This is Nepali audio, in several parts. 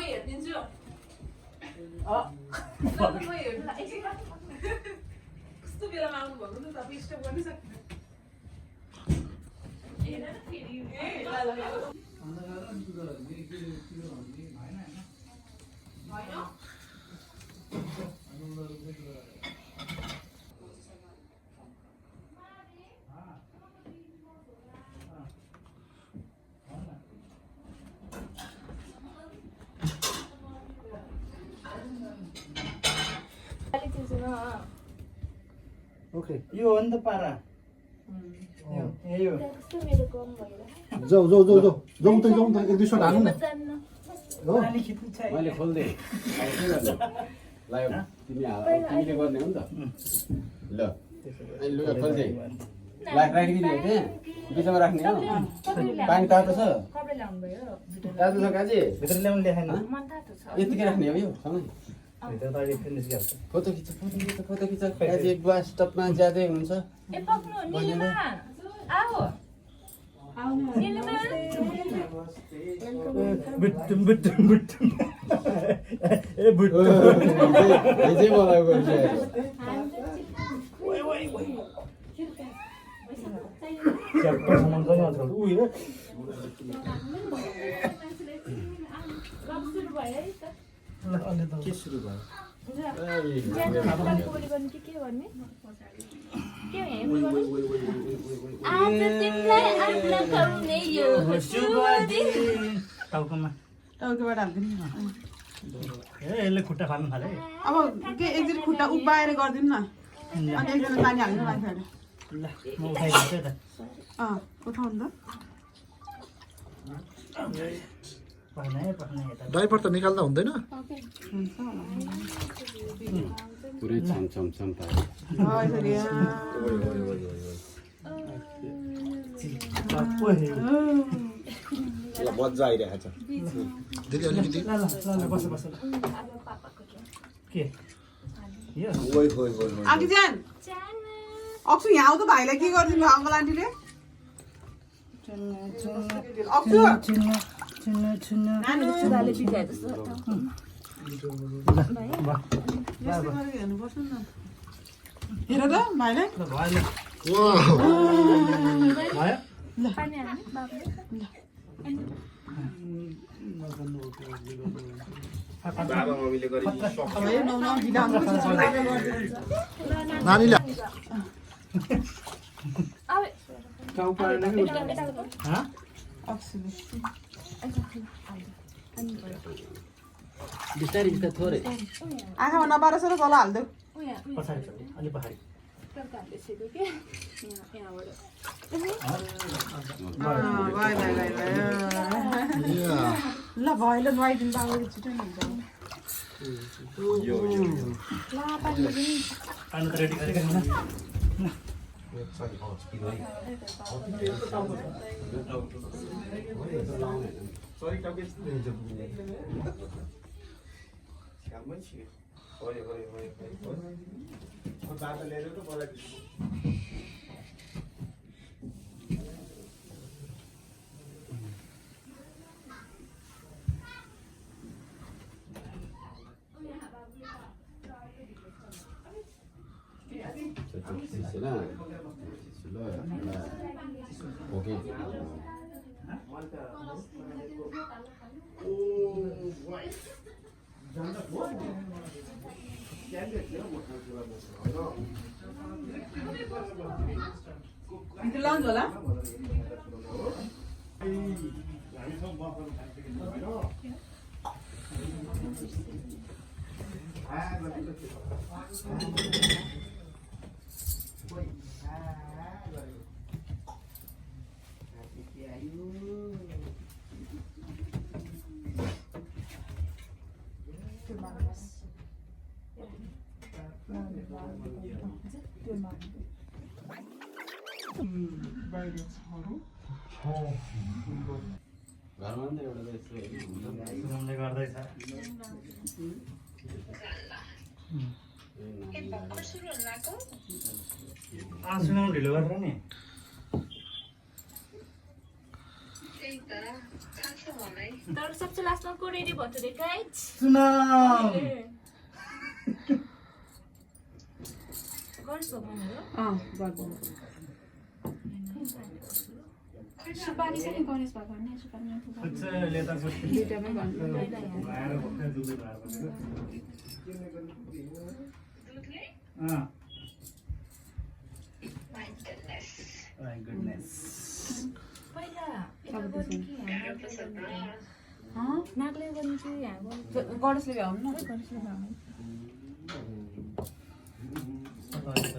हेरिदिन्छु म हेर्नु कस्तो बेलामा आउनु भएको नि तपाईँ स्टप गर्नु सक्दैन ओके यो हो नि त पारा यो जाऊ जाऊ जाऊ जाऊ जाउँ त एक दुई सट हाल्नु न हो पानी खिच्नु छ मैले खोल्दै लायो तिमीले गर्ने हो नि त ल अहिले लुगा खोल्दै राखिदिने हो त्यहाँ बिचमा राख्ने हो पानी तातो छ तातो छ काजी भित्र ल्याउनु लेखेन यतिकै राख्ने हो यो सँगै भित्र त अहिले फिनिस गर्छ फोटो खिच काजी बुवा स्टपमा ज्यादै हुनुहुन्छ बुट्टुम बुट्टुम बुट्टुम ए बुट्टुम हिजै मलाई गर्छ च्याप्पर सामान पनि अथवा उयो के सुरु भयो टाउकोमा टाउकोबाट हालिदिनु यसले खुट्टा फाल्नु थाल्यो अब के एकजना खुट्टा उभ्याएर गरिदिनु न अनि एकजना पानी हाल्नु मान्छेहरू ल म उठाइदिन्छु त उठाउनु त डाइपर त निकाल्दा हुँदैन पुरै छम पायो ल मजा आइरहेको छ दिदी अलिकति के यो आँटीजान अक्सु यहाँ आऊ त भाइलाई के गरिदिनु भयो अङ्कल आन्टीले अक्सु हेर्नुपर्छ नि हेर त भाइलाई नानीले बिस्तारै थोरै आँखामा नपारेछ र तल हालिदेऊ पछाडि अलि पछाडि ल भयो ल नुहाइदिनु बाबु छिटो पानी त रेडी गरेको छैन ओके भित्र लन्च होला घरमा नि एउटा सुनाउँदै गर्दैछ सुनाउनु ढिलो गरेर नि तर सबसे लास्टमा को रेडी भयो रे गाइज सुनाम गर्छ भनेर गर्दैन सुपारी चाहिँ गणेश भगवान सुपारी ले त दुईटामै गर्नु भाएर भक्कै दुधै भाएर My goodness. पहिला अब त्यसमा नागले गर्ने चाहिँ यहाँ गणेशले भ्याउनु न गणेशले भएन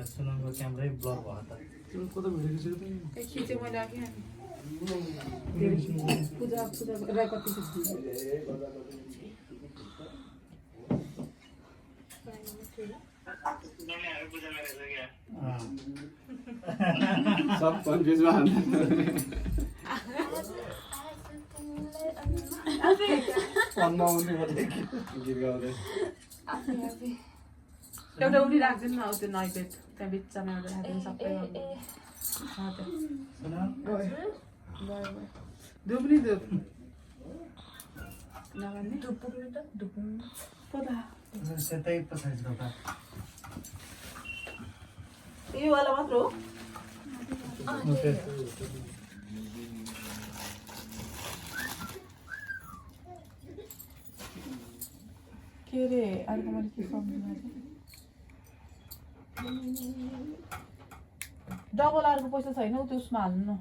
सुनामको क्यामेरै ब्लर भयो त कता भिडियो खिचेको त्यो खिचेँ मैले अघि पूजा पूजा कति सब कन्फ्युज भयो फनमा आउने भनेको गीत गाउँदै एउटा उनी राख्दैन न त्यो नैपेट त्यहाँ बिचमा एउटा राख्दैन सबै दुप नि दुप नगर्ने सेतै पछाडि छ त यो वाला मात्र हो के अरे अर्को मैले के सम्झिँदा डबल अर्को पैसा छैन हौ त्यसमा हाल्नु न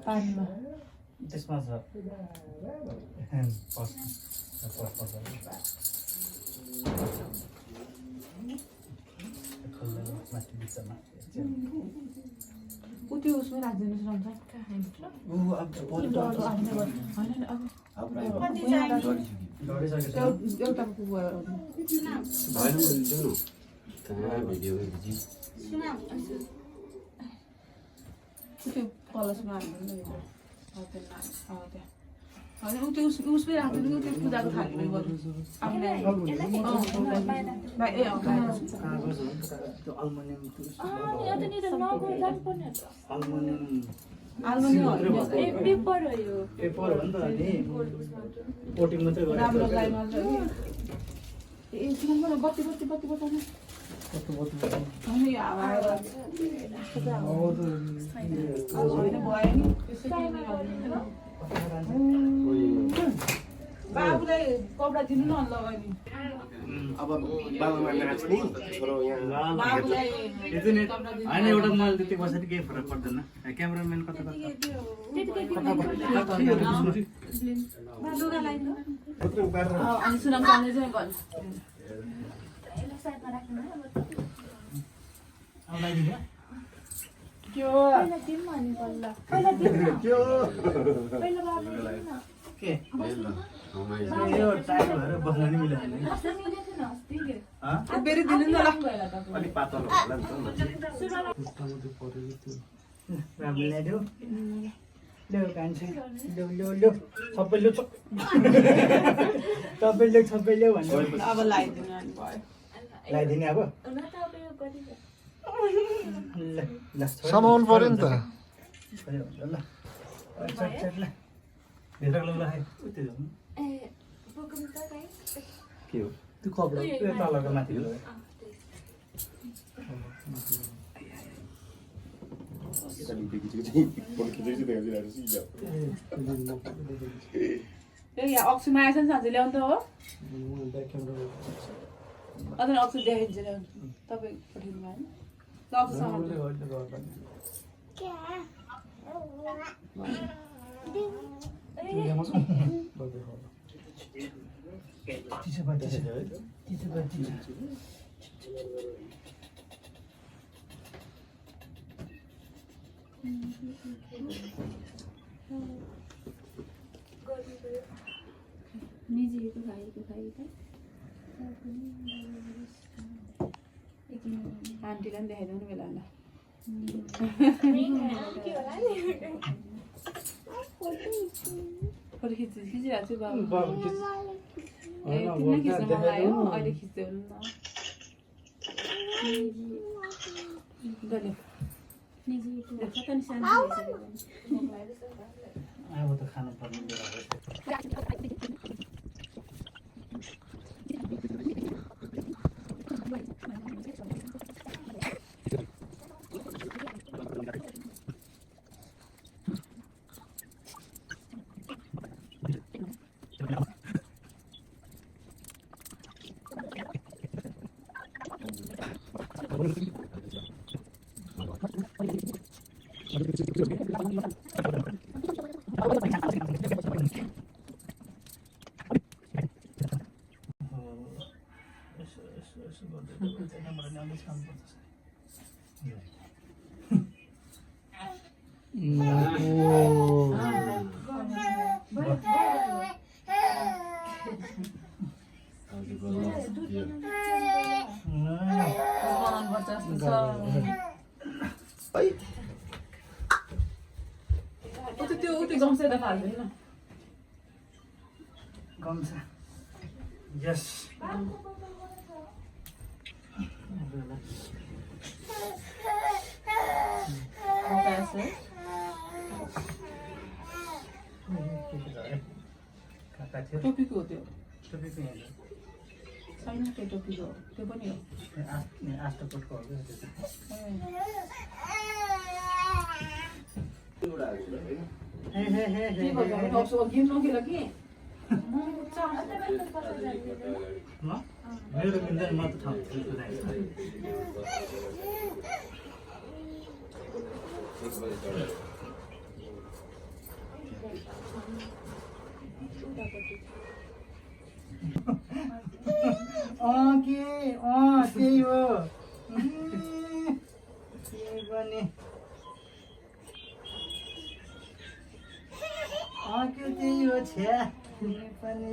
पानीमा त्यसमा छ माथि बिचमा ऊ त्यो उसमै राखिदिनुहोस् न एउटा भएन कहाँ भिडियो त्यो कलशमा हाल्नु होइन ऊ त्यो उसमै राखिदिनु त्यो पूजाको थालीमै गर्नु त्यो अल्मुनियम पेपर हो यो पेपर हो नि त अनि कोटिङ मात्रै गरेर राम्रो लाइन ए तिमीले बत्ती बत्ती बत्ती बताउनु होइन यो हावा होइन भयो नि बाबुलाई कपडा दिनु न लगायो नि अब बाबुमा लगाएको छ नि छोरो यहाँ बाबुलाई होइन एउटा मैले त्यति बसेर केही फरक पर्दैन क्यामेराम्यान कता अनि सुनाम जाने चाहिँ भन्नु के यो टाइम भएर बस्न नि मिलेन फेरि दिनु न ल अलिक पातलो होला नि त राम्रो ल्याइदेऊ ल्याउ कान्छी ल्याउ ल्याउ ल्याउ सबै ल्याउ सबै ल्याउ सबै ल्याउ भन्नु अब लगाइदिनु अनि भयो लगाइदिने अब ल समाउनु पर्यो नि त ल ल भित्र ल ल त्यो के हो त्यो कपडा त्यो तलको माथि यहाँ अक्सुमा आएछ नि साँझ ल्याउनु त हो अन्त अक्सु देखाइदिन्छ ल्याउनु तपाईँ पठाउनु भयो नि अक्सुसँग आन्टीलाई पनि देखाइदिउँ नि बेला फोटो खिचिरहेको छु बाबु ए तिमीले खिच्न मन लाग्यो अहिले खिच्दै हुनु न अब त खानु पर्ने बेला भइसक्यो। यसो गर्दै त्यहाँबाट नि अलिक खानुपर्छ। त्यो गम्से त फाल्दैन गम्सा यस टोपीको हो त्यो टोपीको यहाँ छैन त्यो टोपीको त्यो पनि हो आष्टकोटको हो मेरो मिल्दैन म त ठाउँ त्यही हो पनि के त्यही हो छ्या पनि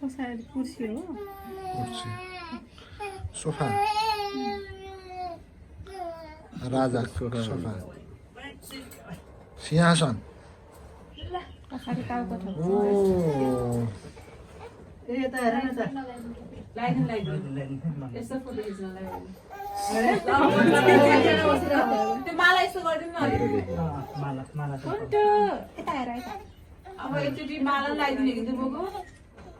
पछाडि कुर्सी हो कुर्सी सोफा राजा सोफा सिंहासन पछाडि टाउको छ ओ ए यता हेर न त लगाइदिनु यस्तो फोटो खिच्न त्यो माला यस्तो गरिदिनु न अलिकति माला माला फोटो यता हेर यता अब एकचोटि माला लगाइदिने कि दुबोको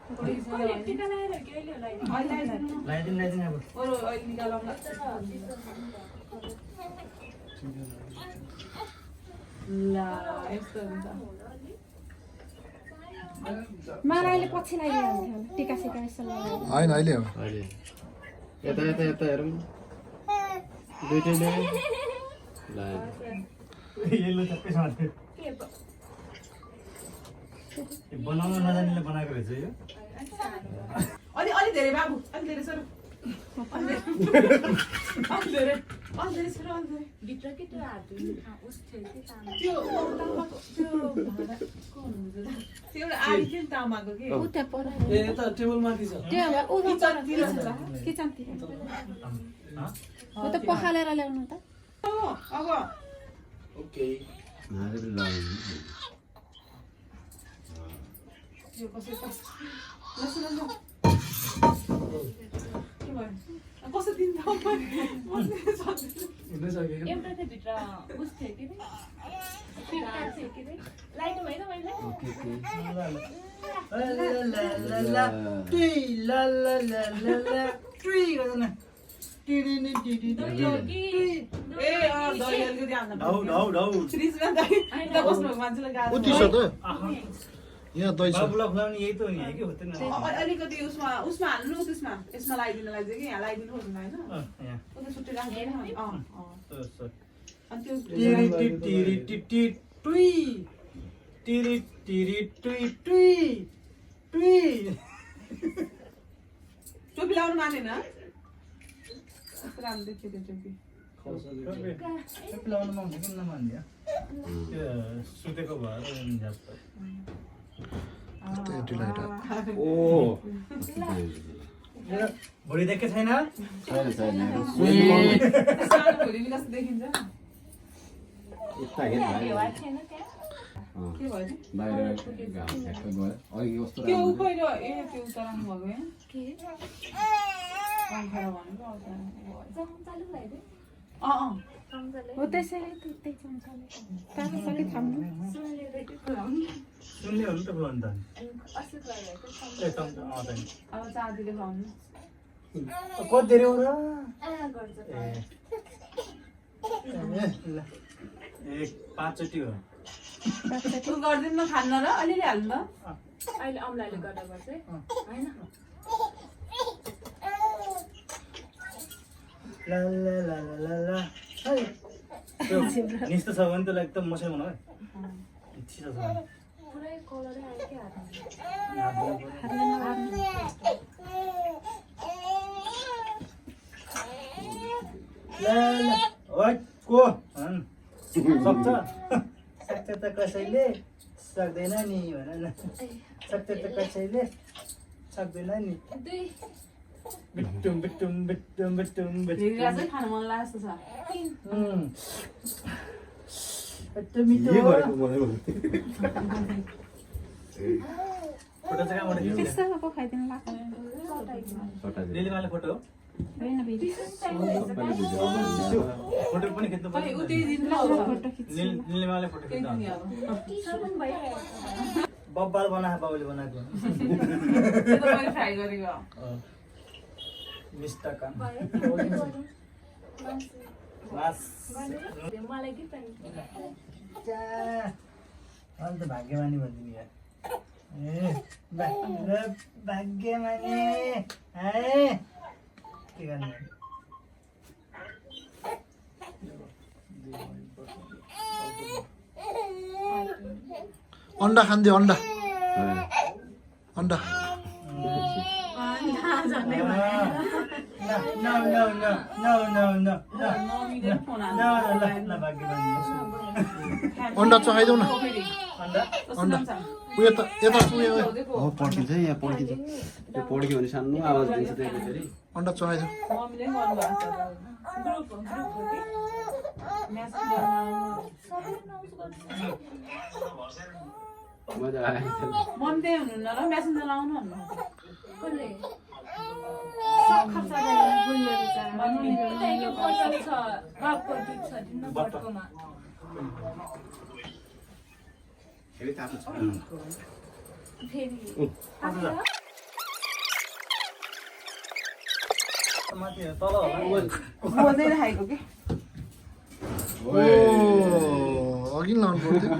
टिका लगाएर कि अहिले लगाइदिनु अब अरू अहिले निकालौँ ल यस्तो हुन्छ मलाई अहिले पछि लगाइदिनु हुन्थ्यो टिका सिका यसो लगाएर होइन अहिले हो अहिले यता यता यता हेरौँ दुइटैले ल येल्लो चक्कै समात्यो बनाउन नजानेले बनाएको रहेछ यो अलि धेरै बाबु अलि धेरै सर अलि धेरै सर अलि धेरै भित्र के त्यो हात उस थियो कि तामा त्यो तामाको त्यो भाँडाको हुनुहुन्छ त्यो एउटा आली थियो नि तामाको के उता पर ए यता टेबलमाथि छ त्यो उ किचनतिर छ ल किचनतिर हो त पखालेर ल्याउनु त अब ओके नारेर लगाउनु यो कसरी लसुन ल के भयो कसरी दिन्छ हुनै सक्यो एउटा त भित्र उस थियो कि फिटका थियो कि लाइट भएन मैले ए दही अलिकति हाल्न फ्रिजमा दही बस्नु मान्छेलाई गाह्रो उति छ त यहाँ दही छ बाबुलाई खुलाउने यही त हो नि है कि हुँदैन अलिकति उसमा हाल्नु त्यसमा यसमा लगाइदिनुलाई चाहिँ कि यहाँ लगाइदिनु खोज्नु होइन उता छुट्टै राख्दैन अनि टोपी लाउनु मानेन राम्रो देखियो त्यो टोपी लाउनु मन किन नमान्दियो त्यो सुतेको भएर ओ भोलि देखेको छैन छैन छैन सानो भोलि कस्तो देखिन्छ यता हेर्नु थियो छैन त्यहाँ के भयो नि? बाहिर घाम ठ्याक्क गयो अघि कस्तो त्यो राम्रो पहिलो त्यो उतारनु भएको होइन के पङ्खारा भनेको उतारनु भयो चम्चाले खुवाइदियो अँ चम्चाले हो त्यसैले त्यही चम्चाले ताकि थाम्नु सुनले रेडी खुवाउनु सुन्ने हो नि त बोल्नु त अस्ति खुवाइरहेको ए चम्चा त अब चाँदीले खुवाउनु कति धेरै हो र गर्छ ल ए 5 चोटि हो तँ गरिदिनु न खान्न र अलिअलि हाल्नु त अहिले अम्लाले गर्दा गर्छ है होइन ला ला ला ला ला ला है निस्तो छ भने त्यसलाई एकदम मसाइ बनाऊ है चिसो छ भने पुरै कलरै आयो क्या ला ला ओइ को सक्छ सक्छ त कसैले सक्दैन नि भन न सक्छ त कसैले सक्दैन नि दुई बिट्टुम बिट्टुम बिट्टुम बिट्टुम भिडियो चाहिँ खानु मन लागेको छ बिट्टुम मिठो के गरेको मलाई फोटो चाहिँ कहाँबाट खिच्ने त्यस्तो पो खाइदिनु लाग्छ लिलीमाले फोटो हो होइन भिडियो सबैले भिडियो बनाउँछ। फोटो पनि खिच्नु खै पर्छ उतै दिनु ल फोटो खिच्नु लिलीमाले फोटो त्यही खिच्नु पनि अब साबुन भइरहेको छ बब्बाल बनाएको बाबुले बनाएको त्यो त मैले फ्राई गरेको मिस्टका भयो मास मलाई के पनि अन्त भाग्यमानी भनिदिनु यार ए भाग्यमानी है के गर्ने अन्डा खान्थ्यो अन्डा अन्डा अन्डा चखाइदेऊ न अन्डा उयो त यता उयो हो पड्किन्छ है यहाँ पड्किन्छ त्यो पड्क्यो भने सानो आवाज दिन्छ त्यहाँ फेरि अन्डा चखाइदेऊ मम्मीले गर्नु भएको छ म्याच मजा आयो मम्मी त्यही हुनुहुन्न र म्यासेन्जर लाउनु भन्नु कसले मम्मी यो पैसा छ बापको दुध छ दिन्न बटकोमा फेरि तातो छ फेरि माथि तल होला बोल्दै राखेको कि ओ अघि लाउनु पर्थ्यो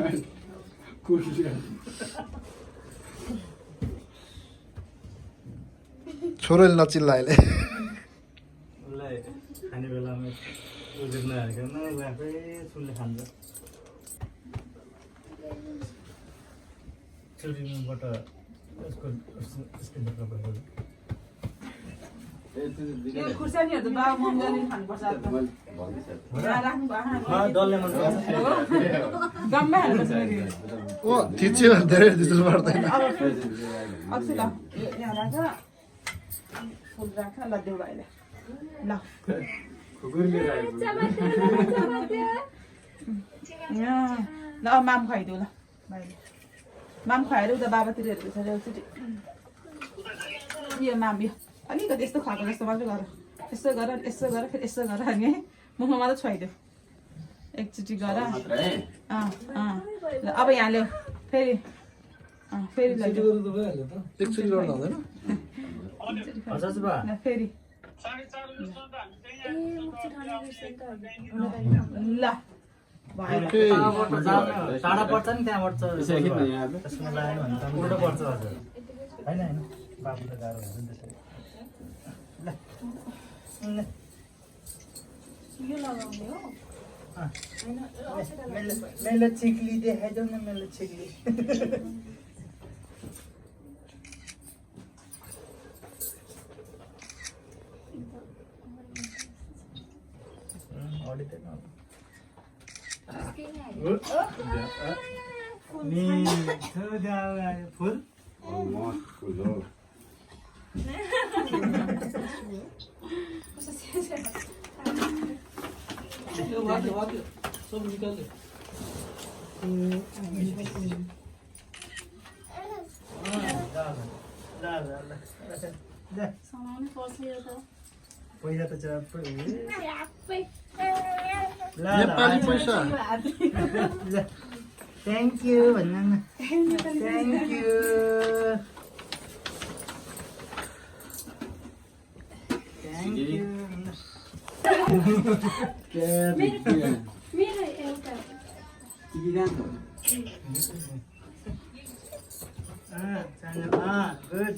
छोरोले नचिल्ला अहिले उसलाई खाने बेलामा उजुर नहालिकन ऊ आफै सुनले खान्छ चुरीबाट उसको स्किन कपडा त्यो खुर्सानीहरू त बाबा मम्मीले खानुपर्छ राख्नु भएको डल्ले मन पर्छ गम्मै हाल्नुपर्छ ओ थिच्यो धेरै दिनु पर्दैन अक्सु ल यहाँ राख फुल राख ल देऊ भाइलाई ल ल अब माम खुवाइदेऊ ल भाइले माम खुवाएर उता बाबातिर हेरेको छ एकचोटि यो माम यो अलिकति यस्तो खुवाएको जस्तो मात्रै गर यसो गर यसो गर फेरि यसो गर अनि है मुखमा मात्रै छुवाइदेऊ एकचोटि गर ल अब यहाँ ल्याऊ फेरि फेरि लैजाऊ एकचोटि गर्नु हुँदैन ल फेरि ल भयो टाढा पर्छ नि त्यहाँबाट यसरी खिच्न यहाँ त्यसमा लाग्यो भने त उल्टो पर्छ हजुर होइन होइन बाबु त गाह्रो हुन्छ नि त्यसरी ल यो लगाउने हो मेरो चिक्ली देखाइदेऊ न मेरो चिक्ली फुल सब निकाल दे समाउनु पर्छ यो त पैसा त च्याप्पै च्याप्पै नेपाली पैसा थ्याङ्क यू भन्नु न थ्याङ्क यू मेरो एउटा गुड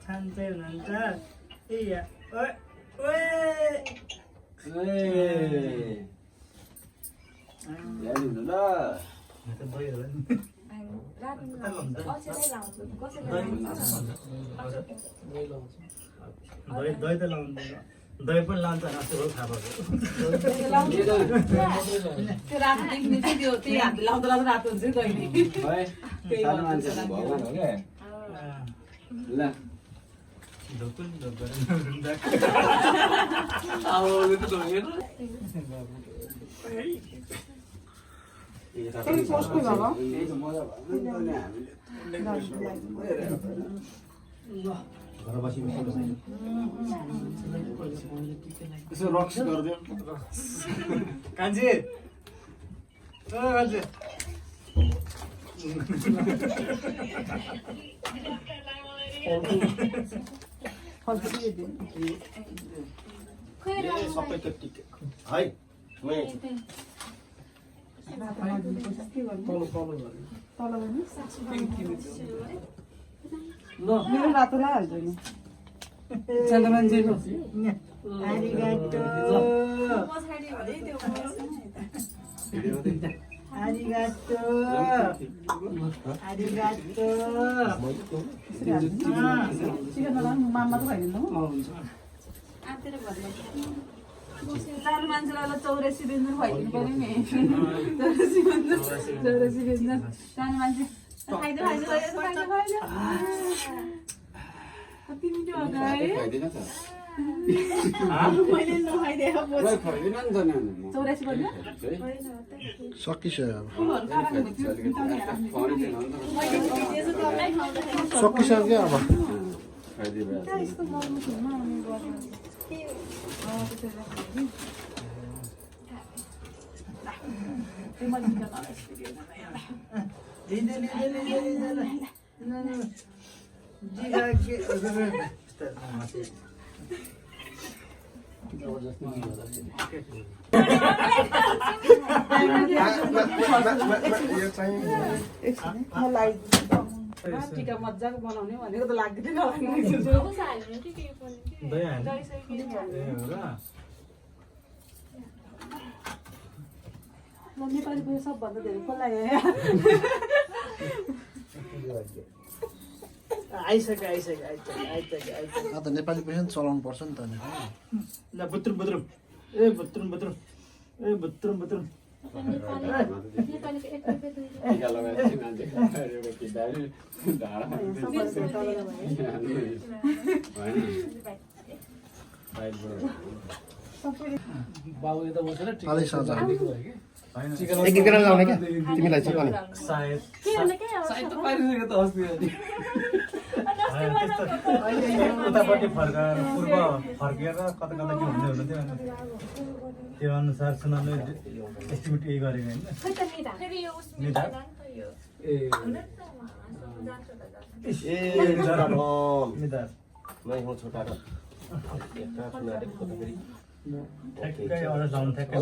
छान चाहिँ हुनुहुन्छ ए ओए दही त लाउँदैन दही पनि लान्छ जस्तो हो थाहा भएको त्यो रातोदेखि चाहिँ त्यो त्यही हामीले लाउँदा लाउँदा रातो हुन्छ नि कहिले सानो मान्छे भगवान हो क्या ल ढोकुन ढोकर कसको बाबा घर बसी यसो रक्स गरिदियो कान्छी ओ कान्छी सबै त टिक है मेरो रातो लाइहाल्छ नि सानो मान्छेको मामा त खाइदिनु सानो मान्छेलाई 84 व्यञ्जन खुवाइदिनु पर्यो नि 84 व्यञ्जन सानो मान्छे खाइदिनु कति मिठो होला है खाइदिन त मैले नखाइदिएको मलाई खुवाइदिन नि त नि 84 भन्नु सकिसक्यो अब फुलहरू काट्नु सकिसक्यो अब टिका मजाको बनाउने भनेको त लाग्दैन नेपाली पैसा सबभन्दा धेरै कसलाई अब त नेपाली पैसा नि चलाउनु पर्छ नि त नि ल बुत्रुम बुत्रुम ए बुत्रुम बुत्रुम ए बुत्रुम बुत्रुम टिका लगाएपछि मान्छे एउटा किताले ढाडा बाबुले त बसेर अलिक साझा एक एक लाउने क्या तिमीलाई चाहिँ पनि सायद सायद त पारिसक्यो त अस्ति उतापट्टि फर्काएर पूर्व फर्केर कता कता के हुँदै हुन्थ्यो त्यो अनुसार सुनाउने एस्टिमेट यही गरेको होइन निधार मैं हूँ छोटा ठ्याक्कै अर्डर लाउनु ठ्याक्कै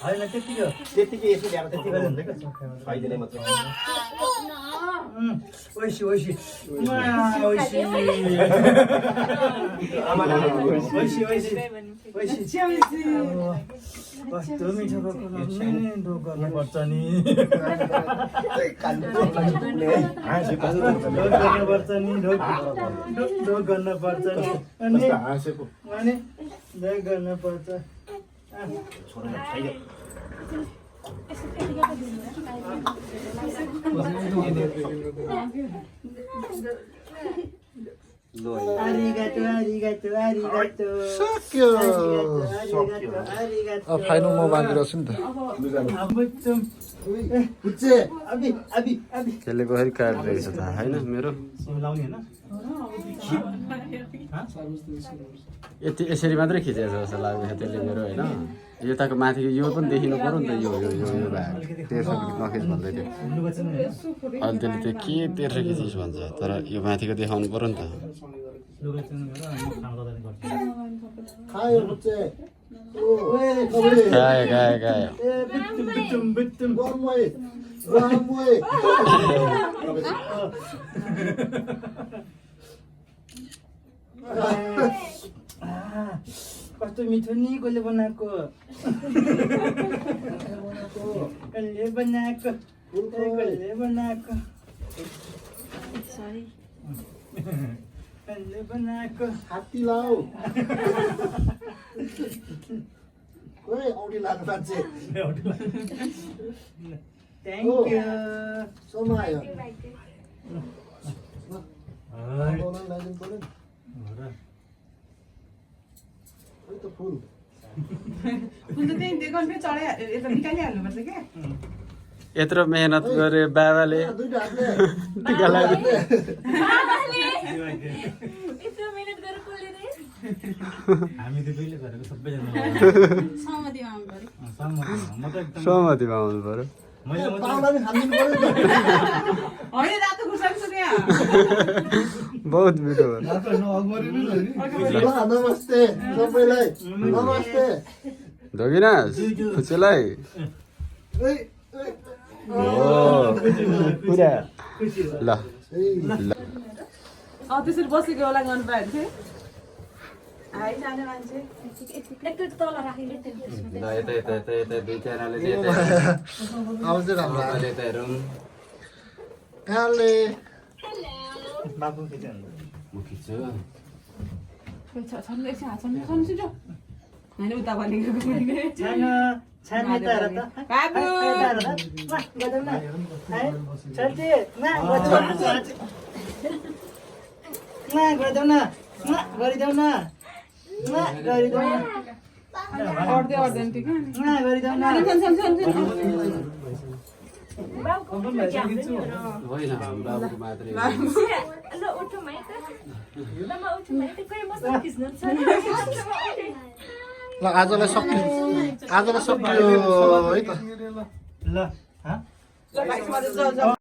होइन त्यतिकै यसो ल्याएर त्यति गरेर हुन्छ क्या खाइदिने मात्रै ओइसी ओइसी ओइसी ओइसी कस्तो मिठो ढोक गर्नुपर्छ नि ढोक गर्नुपर्छ नि अनि ढोक गर्नुपर्छ छोडेर खाइदियो सक्यो अब फाइनल म बाँधिरहेछु नि त बुझ्चे त्यसले कसरी काटिरहेको छ त होइन मेरो सिमी लाउने होइन यति यसरी मात्रै खिचेको छ जस्तो लाग्छ त्यसले मेरो होइन यताको माथिको यो पनि देखिनु पर्यो नि त यो यो यो यो भाग तेर्सो नखिच भन्दै थियो लुगा चाहिँ अहिले त्यसले त्यो के तेर्सो खिचिस भन्छ तर यो माथिको देखाउनु पर्यो नि त लुगा चाहिँ गरेर अनि खाना गर्दा गर्छ खायो बुझ्चे ओए कबले गायो गायो गायो गरमोय गरमोय कस्तो मिठो नि कसले बनाएको कसले बनाएको कसले बनाएको कसले बनाएको हात्ती लाऊ ओए औडी लाग्नु मान्छे थ्याङ्क यू समायो हाय बोलन लाग्नु पर्यो नि खै त फुल फुल त त्यही दिएको अनि फेरि चढाइ यता निकालिहाल्नुपर्छ क्या यत्रो मेहनत गरे बाबाले दुईटा हातले टिका लाग्यो यत्रो मिहिनेत गरेर कसले रे हामी त कहिले गरेको सबैजना सहमतिमा आउनु पर्यो म त एकदम सहमतिमा आउनु पर्यो मैले मात्रै पाउला नि खानिदिनु पर्यो नि होइन रातो खुर्सानी छ त्यहाँ बहुत मिठो हो ल नमस्ते सबैलाई नमस्ते धोगिनास खुचेलाई ओइ ओ पुरा ल ल त्यसरी बसेको बेला गर्नु पायो भने चाहिँ आइजाने मान्छे एकचोटि तल राखिले त्यसमा ल यता यता यता यता दुई चारले चाहिँ यता आवाज चाहिँ राम्रो आयो। यता हेरौँ काले बाबु खिच्यो म खिच्छु छन् एकछिन हात छन् छिटो होइन उता भनेको छानो छानो यता हेर त बाबु यता हेर त गजब न है चल्ते न गजब न गरिदेऊ न गरिदेऊ न गरिदेऊ न अर्धे अर्धे ठिक गरिदेऊ न बाबुको फोटो खिच्नु होइन बाबुको मात्रै ल उठो माइ त ल म उठो माइ त कोही मस्त खिच्नु छ ल आजलाई सक्यो है त ल हा ल भाइ समाज जाऊ